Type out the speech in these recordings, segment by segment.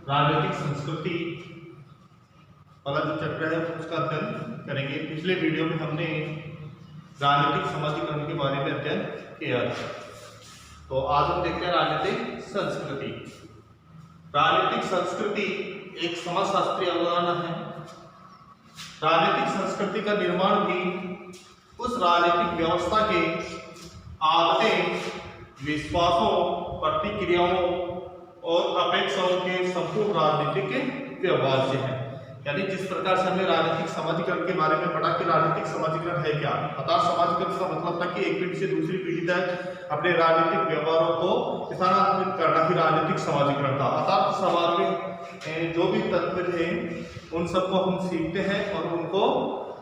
राजनीतिक संस्कृति वाला जो चैप्टर है उसका अध्ययन करेंगे। पिछले वीडियो में हमने राजनीतिक समाजीकरण के बारे में अध्ययन किया था, तो आज हम देखते हैं राजनीतिक संस्कृति। राजनीतिक संस्कृति एक समाजशास्त्रीय अवधारणा है। राजनीतिक संस्कृति का निर्माण भी उस राजनीतिक व्यवस्था के आदतें, विश्वासों, प्रतिक्रियाओं और अपेक्षाओं के संपूर्ण राजनीतिक व्यवहार से है। यानी जिस प्रकार से हमने राजनीतिक समाजीकरण के बारे में पढ़ा कि राजनीतिक समाजीकरण है क्या, अर्थात समाजीकरण का मतलब था कि एक पीढ़ी से दूसरी पीढ़ी तक अपने राजनीतिक व्यवहारों को स्थानांतरित करना ही राजनीतिक समाजीकरण था। अर्थात समाज में जो भी तत्व थे उन सबको हम सीखते हैं और उनको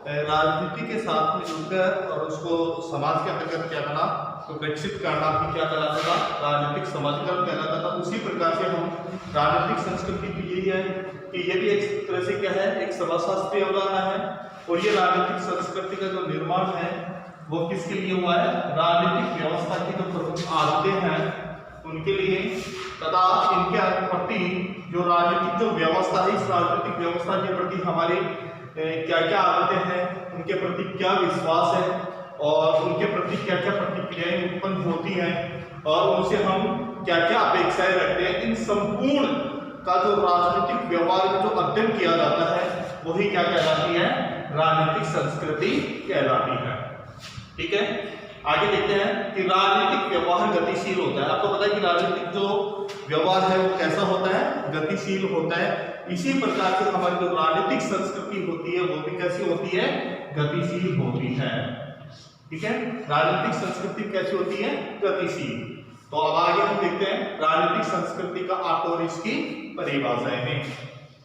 राजनीति के साथ में जुड़कर और उसको समाज के अंतर्गत क्या करना, तो विकसित करना भी क्या कहलाता था, राजनीतिक समाजीकरण कहलाता था। उसी प्रकार से हम राजनीतिक संस्कृति भी यही है कि ये भी एक तरह से क्या है, एक समाजशास्त्रीय अवधारणा है। और ये राजनीतिक संस्कृति का जो निर्माण है वो किसके लिए हुआ है, राजनीतिक व्यवस्था की जो प्रमुख आदतें हैं उनके लिए तथा इनके प्रति जो राजनीतिक जो व्यवस्था है, इस राजनीतिक व्यवस्था के प्रति हमारी क्या क्या आदतें हैं, उनके प्रति क्या विश्वास है और उनके प्रति क्या क्या प्रतिक्रियाएं उत्पन्न होती हैं और उनसे हम क्या क्या अपेक्षाएं रखते हैं, इन संपूर्ण का जो राजनीतिक व्यवहार में जो अध्ययन किया जाता है वही क्या कहलाती है, राजनीतिक संस्कृति कहलाती है। ठीक है, आगे देखते हैं कि राजनीतिक व्यवहार गतिशील होता है। आपको पता है कि राजनीतिक जो व्यवहार है वो कैसा होता है, गतिशील होता है। इसी प्रकार से हमारी जो राजनीतिक संस्कृति होती है वो भी कैसी होती है, गतिशील होती है। ठीक है, राजनीतिक संस्कृति कैसी होती है, गतिशील। तो अब आगे हम देखते हैं राजनीतिक संस्कृति का अर्थ और इसकी परिभाषाएं हैं।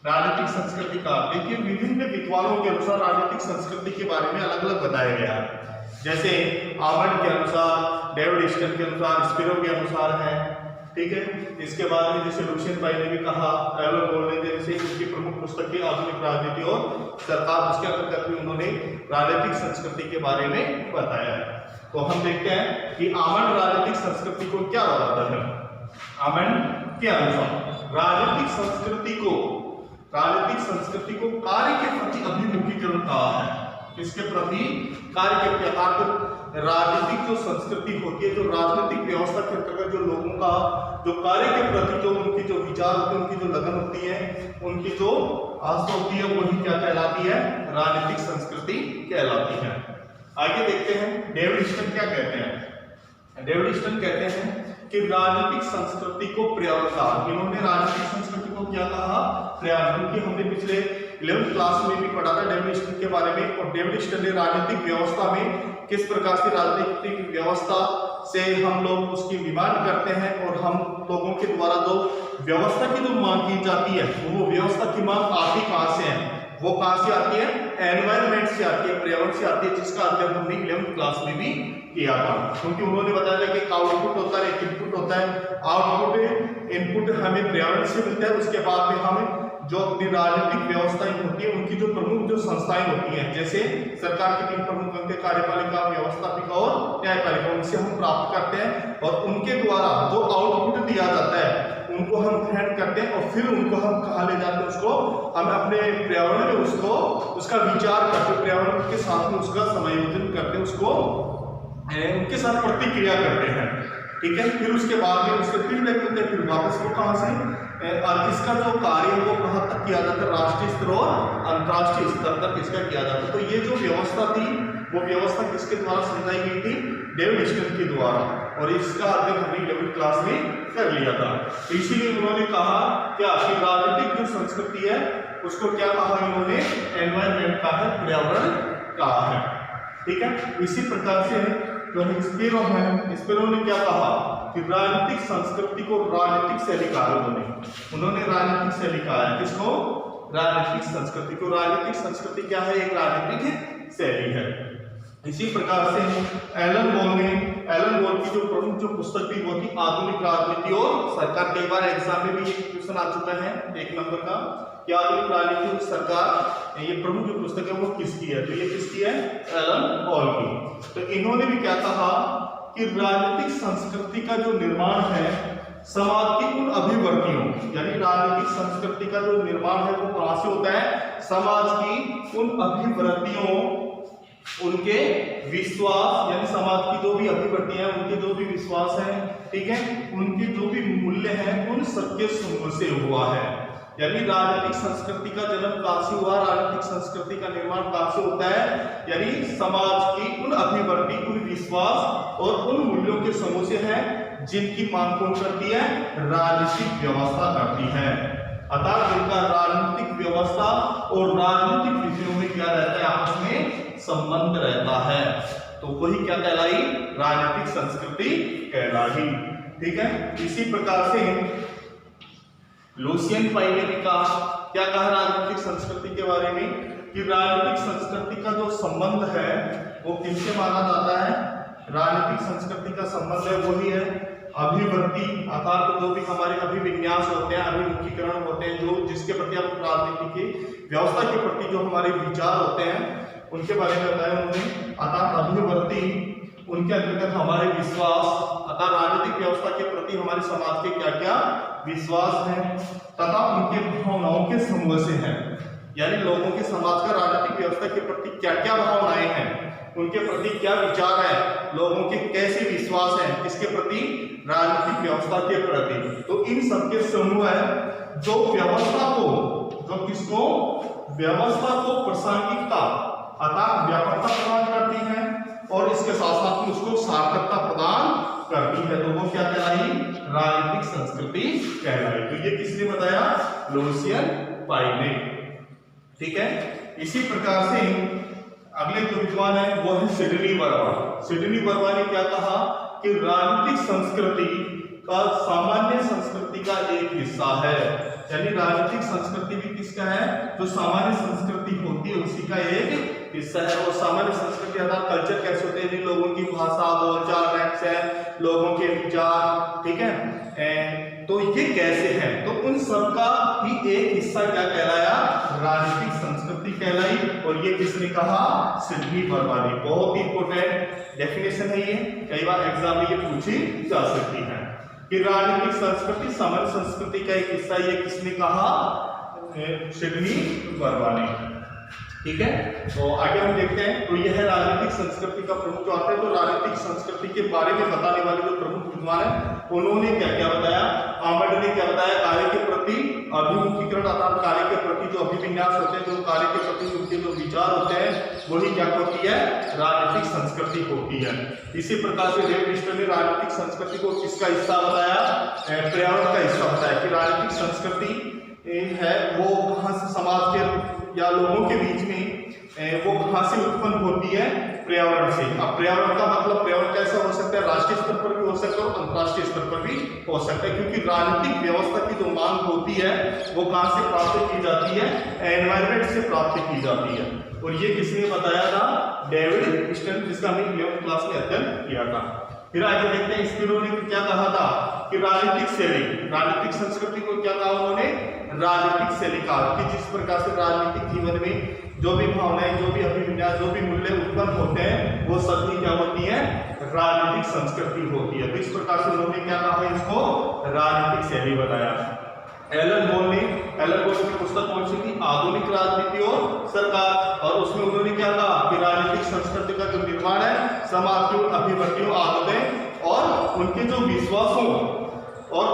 राजनीतिक संस्कृति का देखिए, विभिन्न विद्वानों के अनुसार राजनीतिक संस्कृति के बारे में अलग अलग बताया गया है। जैसे आमंड के अनुसार, डेविड स्टन के अनुसार, स्पिरो के अनुसार है। ठीक है, इसके बाद में जैसे लुशियन भाई ने भी कहा, एलन गोल्ड ने जैसे उनकी प्रमुख पुस्तक की आधुनिक राजनीति और सरकार, उसके अंतर्गत भी उन्होंने राजनीतिक संस्कृति के बारे में बताया है। तो हम देखते हैं कि आमंड राजनीतिक संस्कृति को क्या बताता है। आमंड के अनुसार राजनीतिक संस्कृति को कार्य के प्रति अभिमुखीकरण कहा है। इसके प्रति कार्य के प्रति राजनीतिक जो संस्कृति होती है, जो राजनीतिक व्यवस्था के अंतर्गत जो लोगों का जो कार्य के प्रति जो उनकी जो विचार होते हैं, उनकी जो लगन होती है, उनकी जो आस्था होती है, वही क्या कहलाती है, राजनीतिक संस्कृति कहलाती है। आगे देखते हैं डेविड स्टन क्या कहते हैं। डेविड स्टन कहते हैं कि राजनीतिक संस्कृति को पर्यावरण कहा। इन्होंने राजनीतिक संस्कृति को क्या कहा, पर्यावरण, क्योंकि हमने पिछले 11th क्लास में भी पढ़ा था डेविड स्टन के बारे में। और डेविड स्टन ने राजनीतिक व्यवस्था में किस प्रकार से राजनीतिक व्यवस्था से हम लोग उसकी डिमांड करते हैं और हम लोगों के द्वारा जो व्यवस्था की जो मांग की जाती है, वो व्यवस्था की मांग आती कहाँ से है, वो कहाँ से आती है, एनवायरनमेंट से आती है, पर्यावरण से आती है, जिसका अध्ययन हमने 11th क्लास में भी किया था। क्योंकि उन्होंने बताया था कि एक आउटपुट होता है, एक इनपुट होता है। आउटपुट इनपुट हमें पर्यावरण से मिलता है, उसके बाद में हमें जो अपनी राजनीतिक व्यवस्थाएं होती है, उनकी जो प्रमुख जो संस्थाएं होती हैं, जैसे सरकार की 3 प्रमुख अंग, कार्यपालिका, व्यवस्थापिका और न्यायपालिका, उनसे हम प्राप्त करते हैं और उनके द्वारा जो आउटपुट दिया जाता है उनको हम ग्रहण करते हैं और फिर उनको हम कहाँ ले जाते हैं, उसको हम अपने पर्यावरण में उसको उसका विचार करते हैं, पर्यावरण के साथ में उसका समायोजन करते हैं, उसको उनके साथ प्रतिक्रिया करते हैं। ठीक है, फिर उसके बाद में उसके फीडबैक मिलते हैं, फिर वापस को कहाँ से, और इसका जो कार्य है वो कहाँ तक किया जाता है, राष्ट्रीय स्तर और अंतर्राष्ट्रीय स्तर तक इसका किया जाता है। तो ये जो व्यवस्था थी वो व्यवस्था किसके द्वारा समझाई गई थी, डेविड स्टन के द्वारा, और इसका अध्ययन हमने 11th क्लास में कर लिया था। तो इसीलिए उन्होंने कहा क्या कि राजनीतिक जो संस्कृति है उसको क्या कहा इन्होंने, एनवायरनमेंट का है, पर्यावरण का है। ठीक है, इसी प्रकार से जो स्पिरो है, स्पिरो ने क्या कहा कि राजनीतिक संस्कृति को राजनीतिक शैली कहा। उन्होंने राजनीतिक शैली कहा है, किसको, राजनीतिक संस्कृति को। राजनीतिक संस्कृति क्या है, एक राजनीतिक शैली है। इसी प्रकार से एलन वॉल की जो प्रमुख जो पुस्तक थी वो थी आधुनिक राजनीति और सरकार। कई बार एग्जाम में भी ये क्वेश्चन आ चुका है 1 नंबर का कि आधुनिक राजनीति और सरकार, ये प्रमुख जो पुस्तक है वो किसकी है, तो ये किसकी है, एलन वॉल की। तो इन्होंने भी क्या कहा कि राजनीतिक संस्कृति का जो निर्माण है समाज की उन अभिवर्तियों, यानी राजनीतिक संस्कृति का जो निर्माण है वो कहां से होता है? समाज की उन अभिवर्तियों, उनके विश्वास, यानी समाज की जो भी अभिवर्तियां हैं, उनके जो भी विश्वास हैं, ठीक है, उनके जो भी मूल्य हैं, उन सबके समूह से हुआ है। यानी राजनीतिक संस्कृति का जन्म कहां से हुआ? राजनीतिक संस्कृति का निर्माण कहां से होता है? यानी समाज की उन अभिवर्ती, उन विश्वास और उन मूल्यों के समूह से है जिनकी मांग कौन करती है? राजनीतिक व्यवस्था करती है। अतः जिनका राजनीतिक व्यवस्था और राजनीतिक विषयों में क्या रहता है? आपस में संबंध रहता है, तो वही क्या कहलाई? राजनीतिक संस्कृति कहलाई। ठीक है, इसी प्रकार से लुसियन पाई ने भी कहा, क्या कहा राजनीतिक संस्कृति के बारे में? कि राजनीतिक संस्कृति का जो संबंध है वो किससे माना जाता है? राजनीतिक संस्कृति का संबंध है वही है अभिवर्ती, अर्थात जो भी हमारे अभिविन्यास होते हैं, अभिमुखीकरण होते हैं, जो जिसके प्रति हम राजनीति की व्यवस्था के प्रति जो हमारे विचार होते हैं उनके बारे में बताया उन्होंने। अर्थात अभिवर्ती, उनके अंतर्गत हमारे विश्वास, अर्थात राजनीतिक व्यवस्था के प्रति हमारे समाज के क्या क्या विश्वास है तथा उनके भावनाओं के समूह से है। यानी लोगों के समाज का राजनीतिक व्यवस्था के प्रति क्या क्या भावनाएं हैं, उनके प्रति क्या विचार है, लोगों के कैसे विश्वास है किसके प्रति? राजनीतिक व्यवस्था के प्रति। तो इन सबके समूह है जो व्यवस्था को, जो किसको? व्यवस्था को प्रासंगिकता अर्थात व्यापकता प्रदान करती है और इसके साथ साथ में उसको सार्थकता प्रदान करती है। तो वो क्या कहलाई? राजनीतिक संस्कृति कहलाई। तो ये किसने बताया? लुसियन पाई ने। ठीक है, इसी प्रकार से अगले जो विद्वान है वो है सिडनी बर्वा। सिडनी बर्वा ने क्या कहा कि राजनीतिक संस्कृति का सामान्य संस्कृति का एक हिस्सा है। यानी राजनीतिक संस्कृति भी किसका है? जो सामान्य संस्कृति होती है उसी का एक हिस्सा है। और सामान्य संस्कृति अर्थात कल्चर कैसे होते हैं? लोगों की भाषा, बोलचाल, रहन सहन, लोगों के विचार, ठीक है, तो ये कैसे है? तो उन सबका भी एक हिस्सा क्या कहलाया? राजनीतिक संस्कृति कहलाई। और ये किसने कहा? सिडनी बर्वा ने। बहुत ही इंपोर्टेंट डेफिनेशन है ये, कई बार एग्जाम में ये पूछी जा सकती है कि राजनीतिक संस्कृति सामान्य संस्कृति का एक हिस्सा। ये किसने कहा? सिडनी बर्वा ने। ठीक है, तो आगे हम देखते हैं। तो यह है राजनीतिक संस्कृति का प्रमुख जो आता है। तो राजनीतिक संस्कृति के बारे में बताने वाले जो प्रमुख विद्वान है उन्होंने क्या क्या बताया? आमंड ने क्या बताया? कार्य के प्रति अभिमुखीकरण अर्थात कार्य के प्रति जो अभिविन्यास होते हैं, जो कार्य के प्रति उनके जो विचार होते हैं वही क्या होती है? राजनीतिक संस्कृति होती है। इसी प्रकार से डेविड लिस्टर ने राजनीतिक संस्कृति को किसका हिस्सा बताया? पर्यावरण का हिस्सा बताया कि राजनीतिक संस्कृति है वो कहां से समाज के या लोगों के बीच में वो कहां से उत्पन्न होती है? पर्यावरण से। अब पर्यावरण का मतलब पर्यावरण कैसा हो सकता है? राष्ट्रीय स्तर पर भी हो सकता है और अंतर्राष्ट्रीय स्तर पर भी हो सकता है, क्योंकि राजनीतिक व्यवस्था की जो मांग होती है वो कहां से प्राप्त की जाती है? एनवायरमेंट से प्राप्त की जाती है। और ये किसने बताया था? डेविड लिस्टर, जिसका हमने 11वीं क्लास में अध्ययन किया था। फिर आगे देखते हैं स्पिरो ने क्या कहा था कि राजनीतिक शैली, राजनीतिक संस्कृति को क्या कहा उन्होंने? राजनीतिक शैली कहा कि जिस प्रकार से राजनीतिक जीवन में जो भी भावनाएं, जो भी अभिविन्यास, जो भी मूल्य उत्पन्न होते हैं वो सभी क्या होती है? राजनीतिक संस्कृति होती है। तो इस प्रकार से उन्होंने क्या कहा? इसको राजनीतिक शैली बताया। एलन बोल की पुस्तक कौन सी थी? आधुनिक राजनीति और सरकार। और उसमें उन्होंने क्या कहा कि राजनीतिक संस्कृति का जो निर्माण है समाज की अभिवर्तियों, आदतें और उनके जो विश्वासों और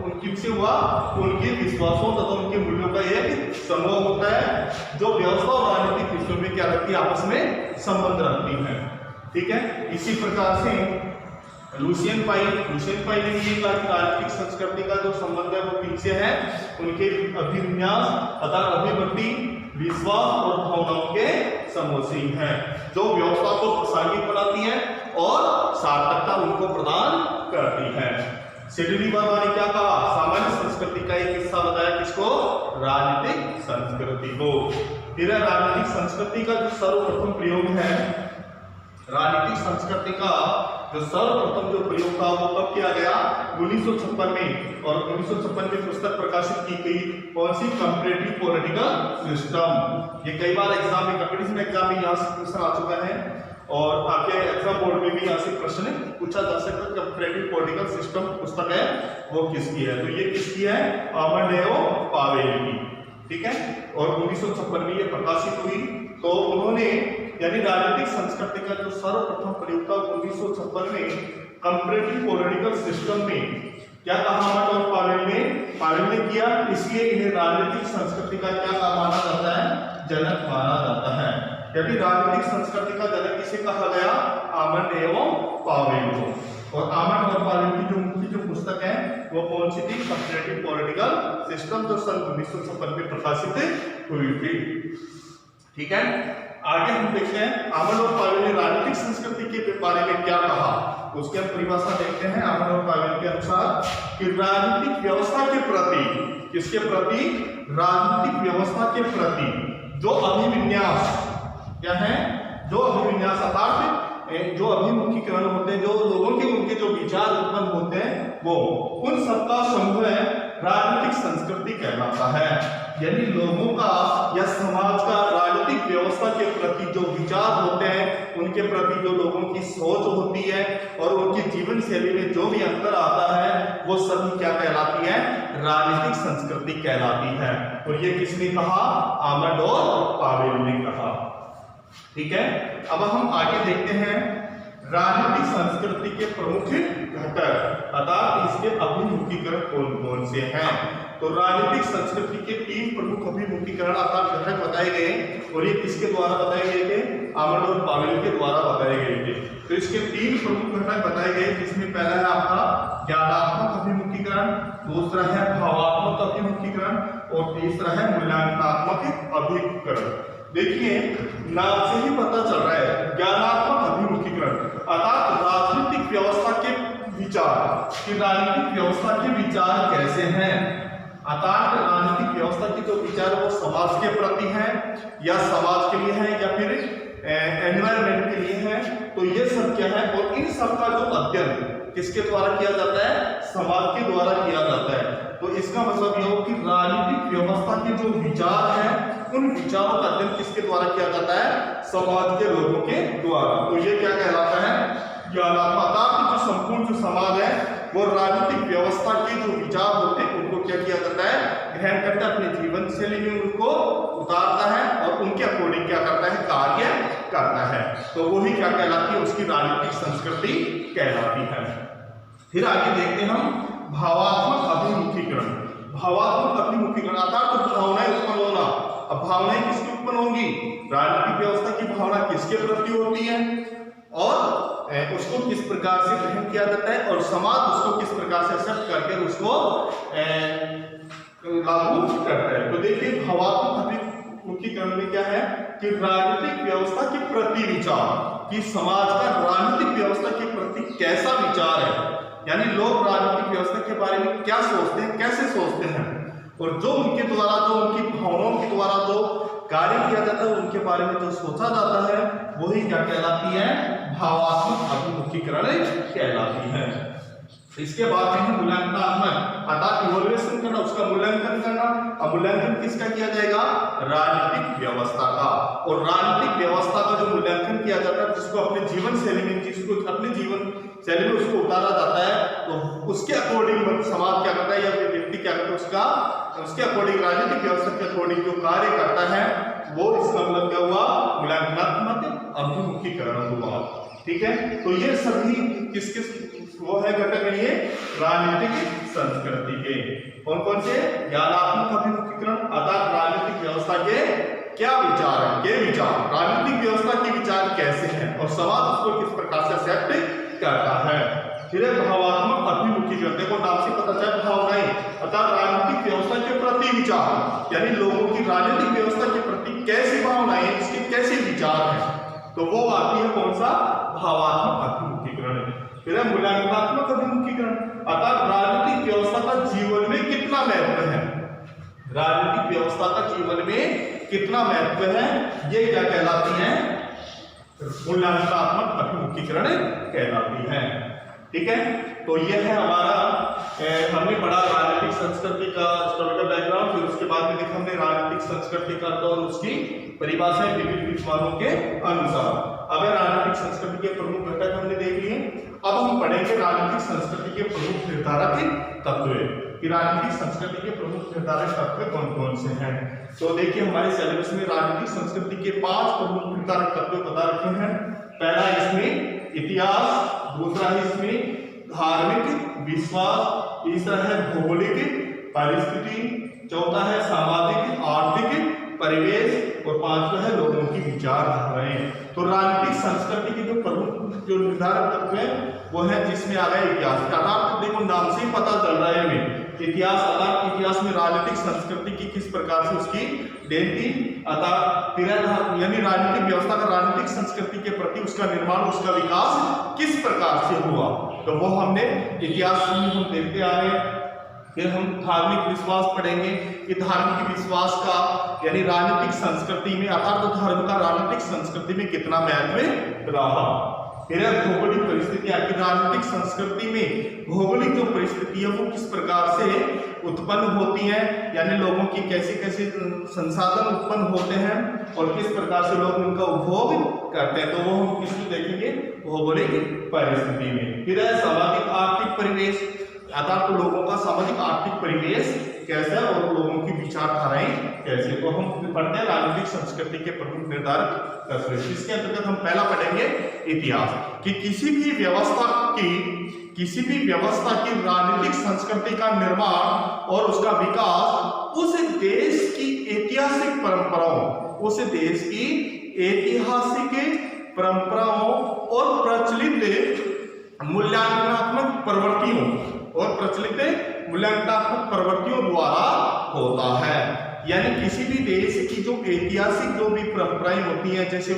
उनकी से हुआ उनके विश्वासों तथा उनके मूल्यों का एक समूह होता है जो व्यवस्था और राजनीतिक विषयों में क्या रखती है? आपस में संबंध रखती है। ठीक है, इसी प्रकार से लुसियन पाई ने ये कहा कि राजनीतिक संस्कृति का जो संबंध है वो किनसे है? उनके अभिविन्यास अर्थात अभिवर्ती, विश्वास और भावनाओं के समूह से ही है, जो व्यवस्था को प्रासंगिक बनाती है और सार्थकता उनको प्रदान करती है। सिडनी बर्वा ने क्या कहा? सामान्य संस्कृति का एक हिस्सा बताया किसको? राजनीतिक संस्कृति को। फिर राजनीतिक संस्कृति का जो सर्वप्रथम प्रयोग है, राजनीतिक संस्कृति का जो सर्वप्रथम जो प्रयोग था वो कब किया गया? 1956 में। और 1956 में पुस्तक प्रकाशित की गई कौन सी? Comparative political system. ये कई बार एग्जाम में, कंपटीशन एग्जाम में यहाँ से क्वेश्चन आ चुका है और आपके एग्जाम बोर्ड में भी यहाँ से प्रश्न पूछा जा सकता है। कंपैरेटिव पॉलिटिकल सिस्टम पुस्तक है वो किसकी है, तो ये किसकी है, अमंडेओ पावेल की, ठीक है। और 1956 में ये प्रकाशित हुई। तो उन्होंने यानी राजनीतिक संस्कृति का जो सर्वप्रथम प्रयोग था 1956 में कंपैरेटिव पॉलिटिकल सिस्टम में क्या कहा अमंडेओ पावेल ने किया, इसलिए इन्हें राजनीतिक संस्कृति का क्या माना जाता है, जनक माना जाता है। यदि राजनीतिक संस्कृति का जनक किसे कहा गया, अमंडेओ पावेल को। और अमंडेओ पावेल की जो पुस्तक है वो कौन सी थी, कंपैरेटिव पॉलिटिकल सिस्टम, जो सन 1956 में प्रकाशित हुई थी, ठीक है। आगे हम देखते हैं अमंडेओ पावेल ने राजनीतिक संस्कृति के बारे में क्या कहा, उसकी हम परिभाषा देखते हैं। अमंडेओ पावेल के अनुसार कि राजनीतिक व्यवस्था के प्रति, किसके प्रति, राजनीतिक व्यवस्था के प्रति जो अभिविन्यास क्या है, जो अभिविन्यास अर्थात जो अभिमुखीकरण होते हैं, जो लोगों के उनके जो विचार उत्पन्न होते हैं वो उन सबका समूह राजनीतिक संस्कृति कहलाता है। यानी लोगों का या समाज का राजनीतिक व्यवस्था के प्रति जो विचार होते हैं, उनके प्रति जो लोगों की सोच होती है और उनकी जीवन शैली में जो भी अंतर आता है वो सभी क्या कहलाती है, राजनीतिक संस्कृति कहलाती है। और ये किसने कहा, अमंडेओ पावेल ने कहा, ठीक है। अब हम आगे देखते हैं राजनीतिक संस्कृति के प्रमुख घटक अर्थात इसके अभिमुखीकरण कौन कौन से हैं। तो राजनीतिक संस्कृति के 3 प्रमुख अभिमुखीकरण अर्थात घटक बताए गए, और ये किसके द्वारा बताए गए थे, अमंडेओ पावेल के द्वारा बताए गए थे। तो इसके 3 प्रमुख घटक बताए गए, जिसमें पहला है आपका ज्ञानात्मक अभिमुखीकरण, दूसरा है भावात्मक अभिमुखीकरण और तीसरा है मूल्यांकनात्मक अभिमुखीकरण। देखिए नाम से ही पता चल रहा है, ज्ञानात्मक अभिमुखीकरण अर्थात राजनीतिक व्यवस्था के विचार, कि राजनीतिक व्यवस्था के विचार कैसे हैं, अर्थात राजनीतिक व्यवस्था की जो विचार वो समाज के प्रति है या समाज के लिए है या फिर एनवायरमेंट के लिए है, तो ये सब क्या है, और इन सब का जो अध्ययन किसके द्वारा किया जाता है, समाज के द्वारा किया जाता है। तो इसका मतलब यह हो कि राजनीतिक व्यवस्था के जो विचार हैं उन विचारों का अध्ययन किसके द्वारा किया जाता है, समाज के लोगों के द्वारा। तो ये क्या कहलाता है, ज्ञानात्मक, जो संपूर्ण जो समाज है वो राजनीतिक व्यवस्था के जो विचार होते हैं उनको क्या किया जाता है, ग्रहण करता है, अपने जीवन शैली में उनको उतारता है और उनके अकॉर्डिंग क्या करता है, कार्य करता है। तो वही क्या कहलाती है, उसकी राजनीतिक संस्कृति कहलाती है। फिर आगे देखते हैं हम भावात्मक अभिमुखीकरण। भावात्मक अभिमुखीकरण अर्थात तो भावनाएं उत्पन्न होना। अब भावनाएं किसकी उत्पन्न होंगी, राजनीतिक व्यवस्था की भावना किसके प्रति होती है और उसको किस प्रकार से ग्रहण किया जाता है और समाज उसको किस प्रकार से एक्सेप्ट करके उसको लागू करता है। तो देखिए भावात्मक अभिमुखीकरण में क्या है कि राजनीतिक व्यवस्था के प्रति विचार, कि समाज का राजनीतिक व्यवस्था के प्रति कैसा विचार है, यानी लोग राजनीतिक व्यवस्था के बारे में क्या सोचते हैं, कैसे सोचते हैं, और जो उनके द्वारा, जो उनकी भावनाओं के द्वारा जो कार्य किया जाता है उनके बारे में जो सोचा जाता है वही क्या कहलाती है, भावात्मक अभिमुखीकरण कहलाती है। इसके बाद में है मूल्यांकनात्मक अर्थात इवैल्यूएशन करना, उसका मूल्यांकन करना। अब मूल्यांकन किसका किया जाएगा, राजनीतिक व्यवस्था का। और राजनीतिक व्यवस्था का जो मूल्यांकन किया जाता है, जिसको अपने जीवन शैली में, जिसको अपने जीवन शैली में उसको उतारा जाता है, तो उसके अकॉर्डिंग समाज क्या करता है या व्यक्ति क्या करता है, उसके अकॉर्डिंग राजनीतिक व्यवस्था के अकॉर्डिंग जो कार्य करता है वो इसका मतलब क्या हुआ, मूल्यांकनात्मक अभिमुखीकरण हुआ, ठीक है। तो ये सभी किस किस वो है घटक है, ये राजनीतिक संस्कृति के कौन कौन से, ज्ञानात्मक अभिमुखीकरण अर्थात राजनीतिक व्यवस्था के क्या विचार है, के विचार, राजनीतिक व्यवस्था के विचार कैसे हैं और समाज उसको किस प्रकार से एक्सेप्ट करता है। फिर भावात्मक अभिमुखीकरण, देखो नाम से पता चला भावनाएं अर्थात राजनीतिक व्यवस्था के प्रति विचार, यानी लोगों की राजनीतिक व्यवस्था के प्रति कैसी भावनाएं, इसके कैसे विचार हैं, तो वो आती है कौन सा, भावात्मक अभिमुखीकरण। फिर है मूल्यांकनात्मक अभिमुखीकरण अर्थात राजनीतिक व्यवस्था का जीवन में कितना महत्व है, राजनीतिक व्यवस्था का जीवन में कितना महत्व है, ये क्या कहलाती है, मूल्यांकनात्मक अभिमुखीकरण कहलाती है। ठीक है, तो ये है हमारा हमने पढ़ा राजनीतिक संस्कृति का हिस्टोरिकल बैकग्राउंड, फिर उसके बाद में देखा हमने राजनीतिक संस्कृति का तो और उसकी परिभाषा विभिन्न विद्वानों के अनुसार। अब राजनीतिक संस्कृति के प्रमुख घटक हमने देख लिए। अब हम पढ़ेंगे राजनीतिक संस्कृति के प्रमुख निर्धारक तत्व कि राजनीतिक संस्कृति के प्रमुख निर्धारक तत्व कौन कौन से हैं। तो देखिए हमारे सिलेबस में राजनीतिक संस्कृति के 5 प्रमुख निर्धारक तत्व बता रखे हैं। पहला इसमें इतिहास, दूसरा है इसमें धार्मिक विश्वास, तीसरा है भौगोलिक परिस्थिति, चौथा है सामाजिक आर्थिक परिवेश और पांचवा है लोगों की विचारधाराएं। तो राजनीतिक संस्कृति के जो प्रमुख जो निर्धारक तत्व है वो है जिसमें आ गया इतिहास। अर्थात देखो नाम से ही पता चल रहा है हमें इतिहास, अर्थात इतिहास में राजनीतिक संस्कृति की किस प्रकार से उसकी देन थी, अर्थात यानी राजनीतिक व्यवस्था का राजनीतिक संस्कृति के प्रति उसका निर्माण, उसका विकास किस प्रकार से हुआ, तो वो हमने इतिहास में हम देखते आ रहे हैं। फिर हम धार्मिक विश्वास पढ़ेंगे कि धार्मिक विश्वास का यानी राजनीतिक संस्कृति में अर्थात तो धर्म का राजनीतिक संस्कृति में कितना महत्व रहा। फिर भौगोलिक परिस्थितियां कि राजनीतिक संस्कृति में भौगोलिक जो परिस्थिति है वो किस प्रकार से उत्पन्न होती है, यानी लोगों की कैसे कैसे संसाधन उत्पन्न होते हैं और किस प्रकार से लोग उनका उपभोग करते हैं, तो वो हम किसमें देखेंगे भौगोलिक परिस्थिति में। फिर है सामाजिक आर्थिक परिवेश, अर्थात तो लोगों का सामाजिक आर्थिक परिवेश कैसा है और लोगों की विचारधाराएं कैसे। तो हम पढ़ते हैं राजनीतिक संस्कृति के प्रमुख निर्धारक तत्व। इसके अंतर्गत हम पहला पढ़ेंगे इतिहास कि किसी भी व्यवस्था की राजनीतिक संस्कृति का निर्माण और उसका विकास उस देश की ऐतिहासिक परंपराओं और प्रचलित मूल्यांकनात्मक प्रवृत्तियों द्वारा होता है। यानी किसी भी देश की जो ऐतिहासिक जो भी परंपराएं होती हैं, जैसे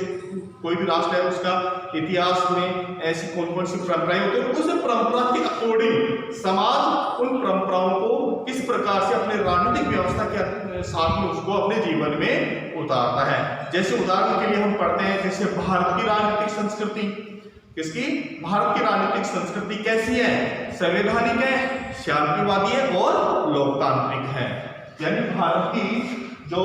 कोई भी राष्ट्र है उसका इतिहास में ऐसी कौन कौन सी परंपराएं होती है, उस परंपरा के अकॉर्डिंग समाज उन परंपराओं को किस प्रकार से अपने राजनीतिक व्यवस्था के साथ में उसको अपने जीवन में उतारता है। जैसे उदाहरण के लिए हम पढ़ते हैं जैसे भारत की राजनीतिक संस्कृति, किसकी भारत की राजनीतिक संस्कृति कैसी है, संवैधानिक है, शांतिवादी है और लोकतांत्रिक है। यानी भारत की जो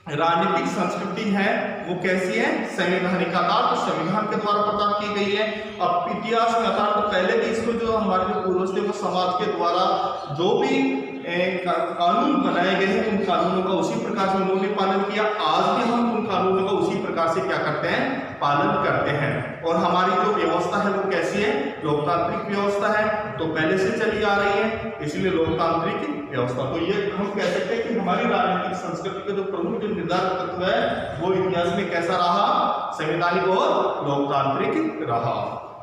राजनीतिक संस्कृति है वो कैसी है, संवैधानिक, अर्थात संविधान के द्वारा प्रदान की गई है। अब इतिहास में अर्थात तो पहले भी इसको जो हमारे जो पूर्वज थे वो समाज के द्वारा जो भी कानून बनाए गए हैं उन कानूनों का उसी प्रकार से उन्होंने पालन किया। आज भी हम उन कानूनों का उसी प्रकार से क्या करते हैं, पालन करते हैं। और हमारी जो व्यवस्था है वो कैसी है, लोकतांत्रिक व्यवस्था है, तो पहले से चली आ रही है, इसलिए लोकतांत्रिक व्यवस्था। तो ये हम कह सकते हैं कि हमारी राजनीतिक संस्कृति का जो प्रमुख जो निर्धारक तत्व है वो इतिहास में कैसा रहा, संवैधानिक और लोकतांत्रिक रहा।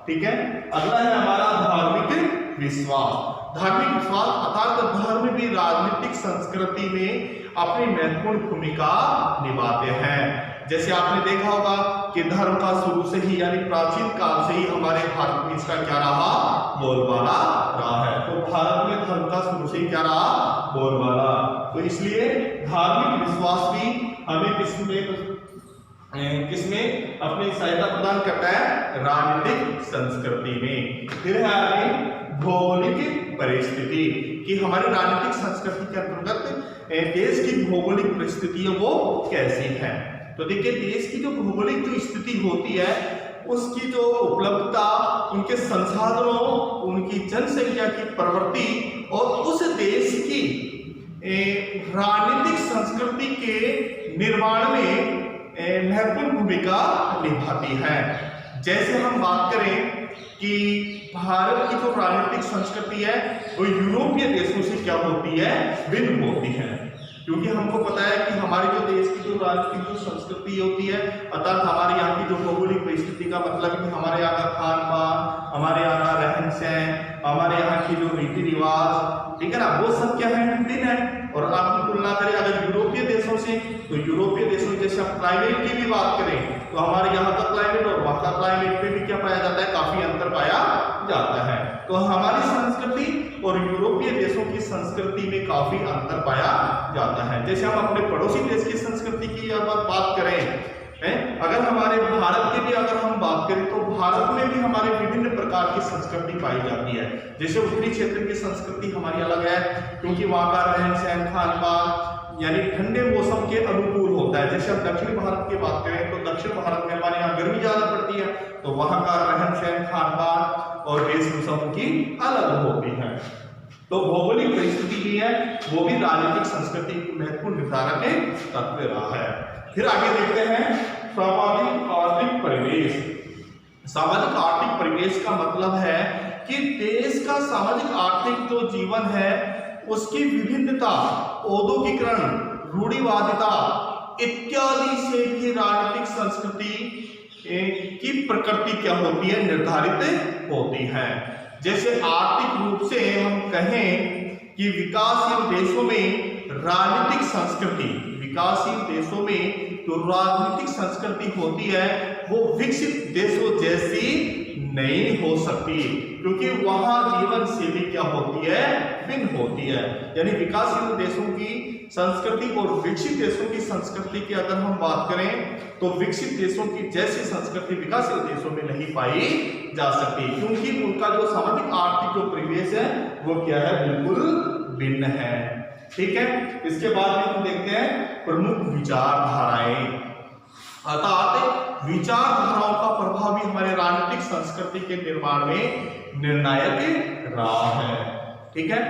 ठीक है, अगला है हमारा धार्मिक विश्वास। धार्मिक विश्वास अर्थात धर्म भी राजनीतिक संस्कृति में अपनी महत्वपूर्ण भूमिका निभाते हैं। जैसे आपने देखा होगा कि धर्म का शुरू से ही यानी प्राचीन काल से ही हमारे भारत में इसका क्या रहा, बोलबाला रहा है। तो भारत में धर्म का शुरू से ही क्या रहा, बोलबाला। तो इसलिए धार्मिक विश्वास भी हमें किसमें अपनी सहायता प्रदान करता है, राजनीतिक संस्कृति में। फिर है आगे भौगोलिक परिस्थिति कि हमारी राजनीतिक संस्कृति के अंतर्गत देश की भौगोलिक परिस्थिति है वो कैसी है। तो देखिए देश की जो भौगोलिक जो स्थिति होती है उसकी जो उपलब्धता, उनके संसाधनों, उनकी जनसंख्या की प्रवृत्ति और उस देश की राजनीतिक संस्कृति के निर्माण में महत्वपूर्ण भूमिका निभाती है। जैसे हम बात करें कि भारत की जो राजनीतिक संस्कृति है वो यूरोपीय देशों से क्या होती है, भिन्न होती है। क्योंकि हमको पता है कि हमारे जो देश की जो राजनीतिक जो संस्कृति होती है अर्थात हमारे यहाँ की जो भौगोलिक परिस्थिति का मतलब कि हमारे यहाँ का खान पान, हमारे यहाँ का रहन सहन, हमारे यहाँ की जो रीति रिवाज, ठीक है ना, वो सब क्या है, भिन्न है। और आपकी तुलना करें अगर यूरोपीय देशों से, तो यूरोपीय देशों जैसे हम क्लाइमेट की भी बात करें तो हमारे यहाँ का क्लाइमेट और वहाँ का क्लाइमेट में भी क्या पाया जाता है, काफी अंतर पाया जाता है। तो हमारी संस्कृति और यूरोपीय देशों की संस्कृति में काफी अंतर पाया जाता है। जैसे हम अपने पड़ोसी देश की संस्कृति की अगर बात करें, अगर हमारे भारत की भी अगर हम बात करें तो भारत में भी हमारे विभिन्न प्रकार प्रकार की संस्कृति पाई जाती है। जैसे उत्तरी क्षेत्र की संस्कृति हमारी अलग है, क्योंकि वहाँ का रहन सहन खान पान यानी ठंडे मौसम के अनुकूल होता है। जैसे हम दक्षिण भारत की बात करें तो दक्षिण भारत में हमारे यहाँ गर्मी ज्यादा पड़ती है, तो वहाँ का रहन सहन खान पान और वेशभूषा की अलग होती है। तो भौगोलिक परिस्थिति भी है, वो भी राजनीतिक संस्कृति की महत्वपूर्ण निर्धारक तत्व रहा है। फिर आगे देखते हैं सामाजिक आर्थिक परिवेश। सामाजिक आर्थिक परिवेश का मतलब है कि देश का सामाजिक आर्थिक जो जीवन है उसकी विभिन्नता, औद्योगिकरण, रूढ़िवादिता इत्यादि से भी राजनीतिक संस्कृति की प्रकृति क्या होती है, निर्धारित होती है। जैसे आर्थिक रूप से हम कहें कि विकासशील देशों में राजनीतिक संस्कृति, विकासशील देशों में जो राजनीतिक संस्कृति होती है वो विकसित देशों जैसी नहीं हो सकती, क्योंकि वहां जीवन शैली क्या होती है, भिन्न होती है। यानी विकासशील देशों की संस्कृति और विकसित देशों की संस्कृति की अगर हम बात करें तो विकसित देशों की जैसी संस्कृति विकासशील देशों में नहीं पाई जा सकती, क्योंकि उनका जो सामाजिक आर्थिक जो परिवेश है वो क्या है, बिल्कुल भिन्न है। ठीक है, इसके बाद में हम देखते हैं प्रमुख विचारधाराएं, अर्थात विचारधाराओं का प्रभाव भी हमारे राजनीतिक संस्कृति के निर्माण में निर्णायक रहा है। ठीक है।